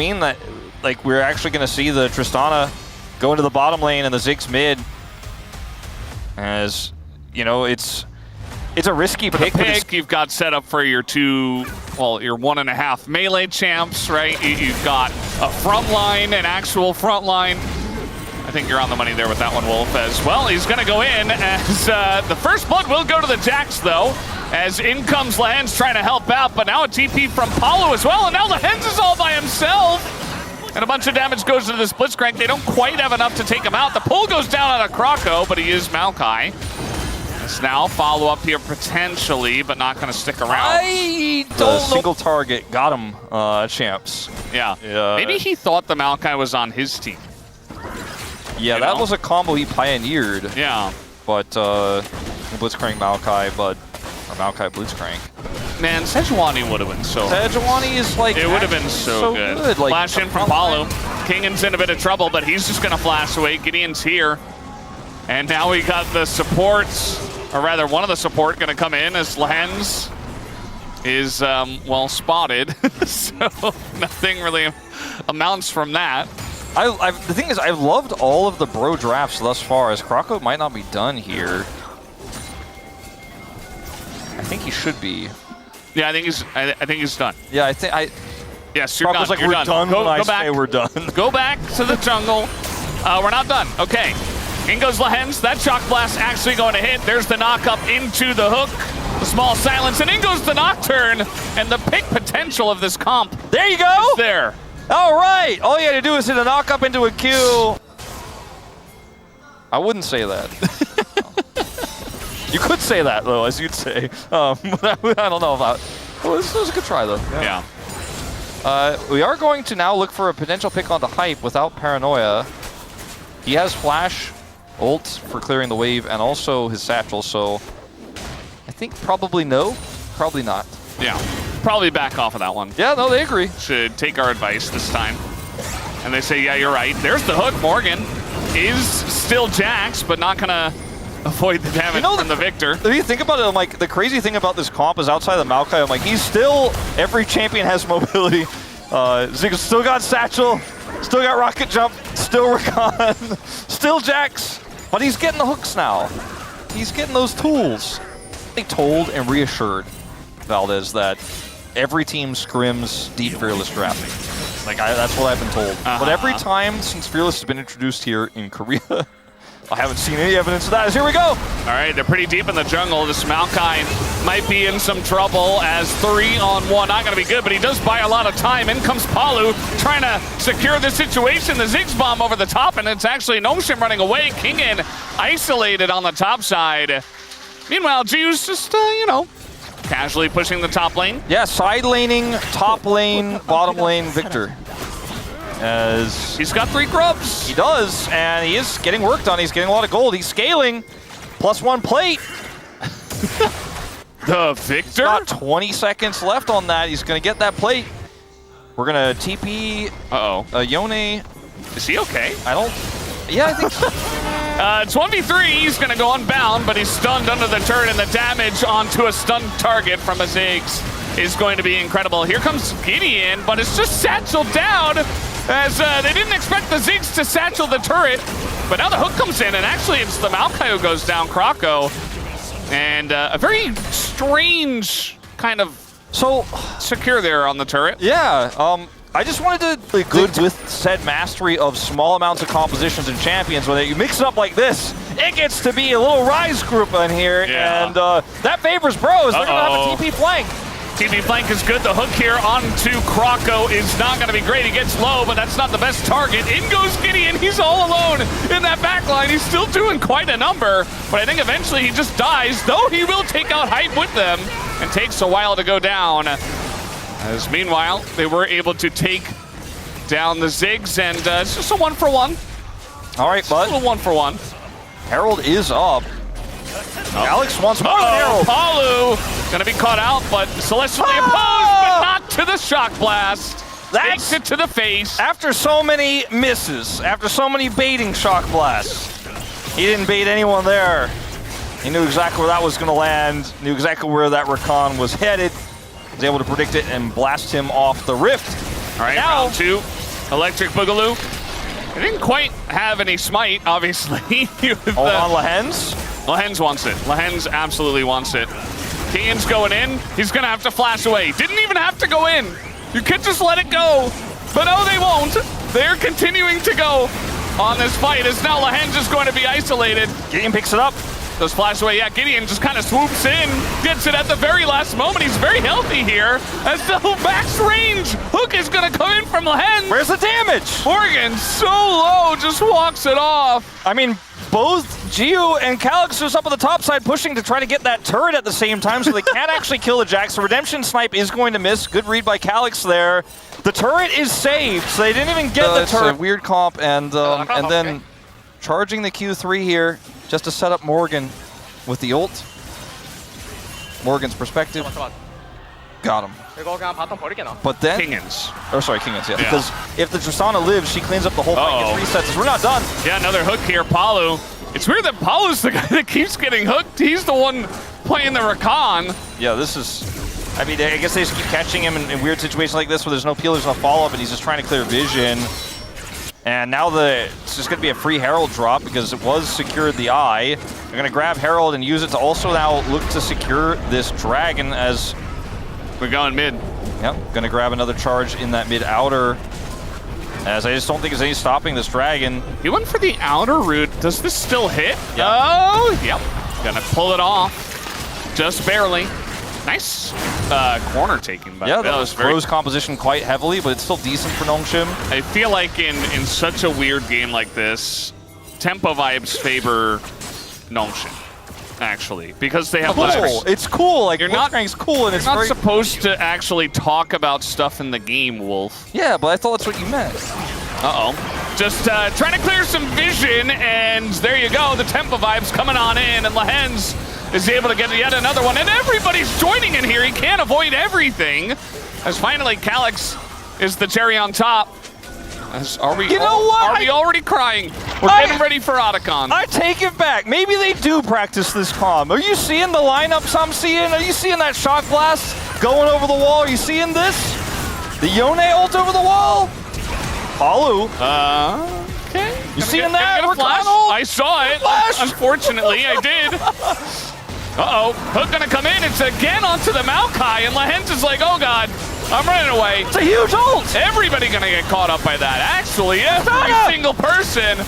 mean that like we're actually going to see the Tristana go into the bottom lane and the Ziggs mid. As you know, it's a risky pick. You've got set up for your your 1.5 melee champs, right? You've got a front line, an actual front line. I think you're on the money there with that one, Wolf, as well. He's going to go in as the first blood will go to the Jax, though, as in comes Lehens trying to help out, but now a TP from Paulo as well, and now Lehens is all by himself. And a bunch of damage goes to this Blitzcrank. They don't quite have enough to take him out. The pull goes down on a Croco, but he is Maokai. It's now follow up here potentially, but not going to stick around. I don't know. Single target got him, champs. Yeah. Maybe he thought the Maokai was on his team. Yeah, that was a combo he pioneered. Yeah. But Blitzcrank Maokai, or Maokai Blitzcrank. Man, Sejuani would have been so. Sejuani is like. It would have been so good. Like, flash in from Paulo. Kingan's in a bit of trouble, but he's just going to flash away. Gideon's here. And now we got the supports, or rather one of the support going to come in as Lehens is, well, spotted. So nothing really amounts from that. The thing is, I've loved all of the bro drafts thus far, as Croco might not be done here. I think he should be. Yeah, I think he's done. Yeah, Yes, you're Croco's done. like, you're we're done. done Go when I back. say we're done. Go back to the jungle. We're not done. Okay. In goes Lehens. That Shock Blast actually going to hit. There's the knock up into the hook. The small silence, and in goes the Nocturne. And the pick potential of this comp. There you go. There. All right. All you had to do is hit a knock up into a Q. I wouldn't say that. You could say that, though, as you'd say. I don't know about. Well, this was a good try, though. Yeah. We are going to now look for a potential pick onto Hype without Paranoia. He has Flash, ult for clearing the wave, and also his satchel, so I think probably no, probably not. Yeah, probably back off of that one. Yeah, no, they agree. Should take our advice this time. And they say, yeah, you're right. There's the hook. Morgan is still Jax, but not gonna avoid the damage from the Victor. If you think about it, I'm like, the crazy thing about this comp is outside of the Maokai, I'm like, he's still, every champion has mobility. Ziggs still got Satchel, still got Rocket Jump, still Recon, still Jax, but he's getting the hooks now. He's getting those tools. They told and reassured Valdez that every team scrims deep Fearless drafting. Like, that's what I've been told. But every time since Fearless has been introduced here in Korea, I haven't seen any evidence of that. As here we go. All right, they're pretty deep in the jungle. This Maokai might be in some trouble as 3-on-1. Not going to be good, but he does buy a lot of time. In comes Palu trying to secure the situation. The Ziggs bomb over the top, and it's actually Notion running away. Kingan isolated on the top side. Meanwhile, Zeus just, you know, casually pushing the top lane. Yeah, side laning, top lane, bottom lane, Victor. As he's got 3 grubs. He does, and he is getting worked on. He's getting a lot of gold. He's scaling. +1 plate. The Victor? Got 20 seconds left on that. He's going to get that plate. We're going to TP Yone. Is he okay? I don't... Yeah, I think so. It's 1v3. He's going to go unbound, but he's stunned under the turret, and the damage onto a stunned target from a Ziggs is going to be incredible. Here comes Gideon, but it's just Satchel down, as they didn't expect the Ziggs to satchel the turret. But now the hook comes in, and actually it's the Maokai who goes down, Croco. And a very strange kind of secure there on the turret. Yeah, I just wanted to be good with said mastery of small amounts of compositions and champions. When you mix it up like this, it gets to be a little Rise group in here, and that favors bros. They're gonna have a TP flank. TP flank is good. The hook here onto Croco is not going to be great. He gets low, but that's not the best target. In goes Gideon. He's all alone in that back line. He's still doing quite a number, but I think eventually he just dies, though he will take out Hype with them, and takes a while to go down. As meanwhile, they were able to take down the Ziggs, and it's just a 1-for-1. All right, bud. A little 1-for-1. Herald is up. Alex wants more Herald. Palu gonna be caught out, but celestially opposed, but not to the Shock Blast. Takes it to the face. After so many misses, after so many baiting Shock Blasts, he didn't bait anyone there. He knew exactly where that was gonna land, knew exactly where that Recon was headed, was able to predict it and blast him off the rift. All right, now, round 2. Electric Boogaloo. I didn't quite have any smite, obviously. on Lehens. Lehens wants it. Lehens absolutely wants it. Kian's going in. He's going to have to flash away. Didn't even have to go in. You could just let it go. But no, they won't. They're continuing to go on this fight as now Lehens is going to be isolated. Gideon picks it up. Does flash away. Yeah, Gideon just kind of swoops in. Gets it at the very last moment. He's very healthy here. As the max range hook is going to come in from Lehens. Where's the damage? Morgan, so low, just walks it off. I mean, both Gio and Calyx is up on the top side pushing to try to get that turret at the same time so they can't actually kill the Jax. The Redemption Snipe is going to miss. Good read by Calyx there. The turret is saved, so they didn't even get the turret. Weird comp, and then charging the Q3 here just to set up Morgan with the ult. Morgan's perspective. Got him. But then... Kingans. Oh, sorry, Kingans, yeah. Because if the Tristana lives, she cleans up the whole fight, gets resets. We're not done. Yeah, another hook here, Palu. It's weird that Palu's the guy that keeps getting hooked. He's the one playing the Rakan. Yeah, this is... I mean, I guess they just keep catching him in weird situations like this where there's no peel, there's no follow-up, and he's just trying to clear vision. And now it's just going to be a free Herald drop because it was secured the eye. They're going to grab Herald and use it to also now look to secure this Dragon as... We're going mid. Yep, going to grab another charge in that mid-outer. As I just don't think there's any stopping this Dragon. He went for the outer route. Does this still hit? Yep. Oh, yep. Gonna pull it off. Just barely. Nice corner taking by yeah, that was throws composition quite heavily, but it's still decent for Nongshim. I feel like in such a weird game like this, tempo vibes favor Nongshim, actually, because they have less. It's cool. Like, Blitzcrank's cool, and it's not supposed to actually talk about stuff in the game, Wolf. Yeah, but I thought that's what you meant. Uh-oh. Just trying to clear some vision, and there you go. The tempo vibes coming on in, and Lehens is able to get yet another one, and everybody's joining in here. He can't avoid everything. As finally, Calyx is the cherry on top. Are we already crying? We're getting ready for Otacon. I take it back. Maybe they do practice this comm. Are you seeing the lineups I'm seeing? Are you seeing that shock blast going over the wall? Are you seeing this? The Yone ult over the wall? Palu. Okay. You seeing that? I saw it. Flash. Unfortunately, I did. Uh-oh. Hook gonna come in. It's again onto the Maokai, and Lehens is like, oh god, I'm running away. It's a huge ult. Everybody gonna get caught up by that. Actually, every single person.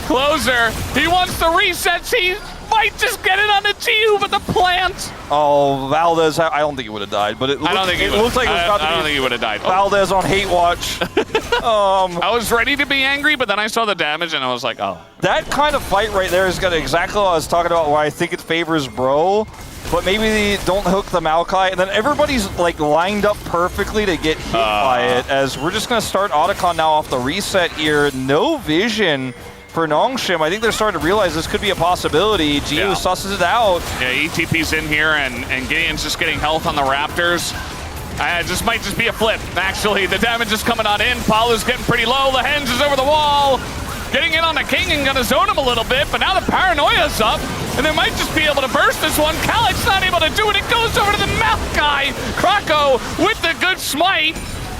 Closer. He wants the resets. He might just get it on the T.U., but the plant. Oh, Valdez, I don't think he would have died, but it looks like it was about to be. I don't think he would have died. Valdez on hate watch. I was ready to be angry, but then I saw the damage and I was like, oh. That kind of fight right there is got exactly what I was talking about, where I think it favors Bro, but maybe they don't hook the Maokai, and then everybody's like lined up perfectly to get hit by it, as we're just going to start Otacon now off the reset here. No vision for Nongshim. I think they're starting to realize this could be a possibility. Gio susses it out. Yeah, ETP's in here, and Gideon's just getting health on the Raptors. This might just be a flip, actually. The damage is coming on in. Palu's getting pretty low. Lehens is over the wall. Getting in on the King and gonna zone him a little bit, but now the Paranoia's up, and they might just be able to burst this one. Calyx not able to do it. It goes over to the mouth guy. Krako with the good smite.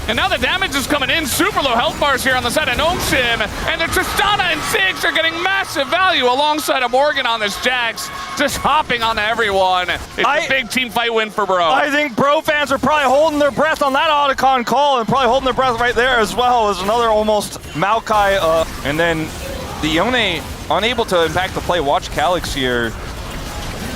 And now the damage is coming in. Super low health bars here on the side of Nongshim. And the Tristana and Ziggs are getting massive value alongside of Morgan on this Jax. Just hopping onto everyone. It's a big team fight win for Bro. I think Bro fans are probably holding their breath on that Otacon call and probably holding their breath right there as well as another almost Maokai. And then the Yone unable to impact the play. Watch Calyx here.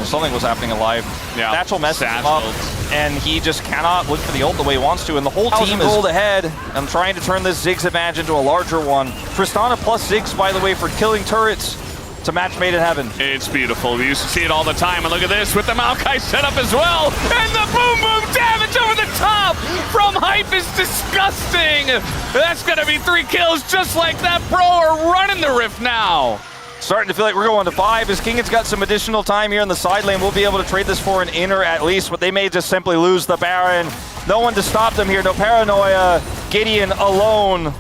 Something was happening alive. Yeah. Natural mess him up, and he just cannot look for the ult the way he wants to, and the whole team is rolled ahead and trying to turn this Ziggs advantage into a larger one. Tristana plus Ziggs, by the way, for killing turrets. It's a match made in heaven. It's beautiful. We used to see it all the time, and look at this with the Maokai setup as well, and the boom boom damage over the top from Hype is disgusting. That's gonna be 3 kills just like that. Bro are running the Rift now. Starting to feel like we're going to 5 as King has got some additional time here in the side lane. We'll be able to trade this for an inner at least, but they may just simply lose the Baron. No one to stop them here. No Paranoia. Gideon alone.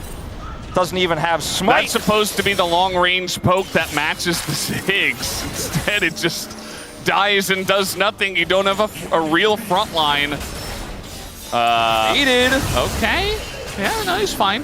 Doesn't even have smite. That's supposed to be the long-range poke that matches the Ziggs. Instead, it just dies and does nothing. You don't have a real front line. Hated. Okay. Yeah, no, he's fine.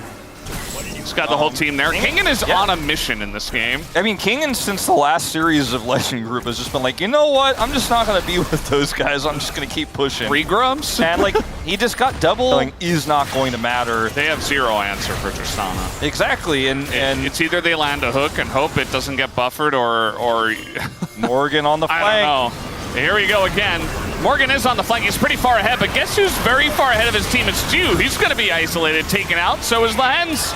He's got the whole team there. Kingen is on a mission in this game. I mean, Kingen, since the last series of Legend Group, has just been like, you know what? I'm just not going to be with those guys. I'm just going to keep pushing. 3 grubs? And, like, he just got double. Is not going to matter. They have 0 answer for Tristana. Exactly. And it's either they land a hook and hope it doesn't get buffered or Morgan on the flank. I don't know. Here we go again. Morgan is on the flank. He's pretty far ahead, but guess who's very far ahead of his team? It's Ju. He's going to be isolated, taken out. So is Lens.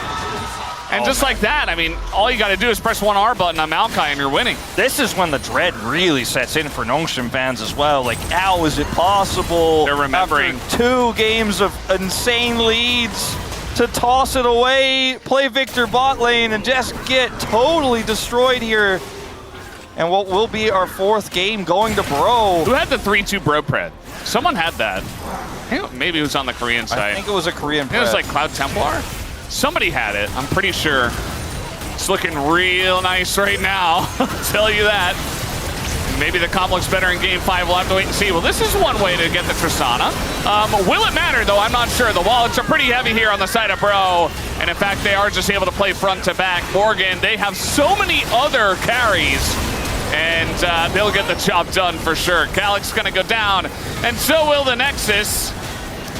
And just like that, I mean, all you got to do is press 1 R button on Maokai and you're winning. This is when the dread really sets in for Nongshim fans as well. Like, how is it possible They're remembering. after 2 games of insane leads to toss it away, play Victor bot lane, and just get totally destroyed here? And what will be our 4th game going to Bro. Who had the 3-2 bro pred? Someone had that. Maybe it was on the Korean side. I think it was a Korean It was like Cloud Templar? Somebody had it, I'm pretty sure. It's looking real nice right now, I'll tell you that. Maybe the comp looks better in Game 5, we'll have to wait and see. Well, this is one way to get the Tristana. Will it matter, though? I'm not sure. The wallets are pretty heavy here on the side of Bro, and in fact, they are just able to play front to back. Morgan, they have so many other carries, and they'll get the job done for sure. Calyx gonna go down, and so will the Nexus.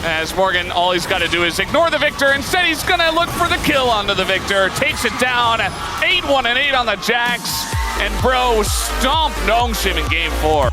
As Morgan, all he's got to do is ignore the Victor. Instead, he's going to look for the kill onto the Victor. Takes it down. 8-1 and 8 on the Jax. And Bro stomped Nongshim in Game 4.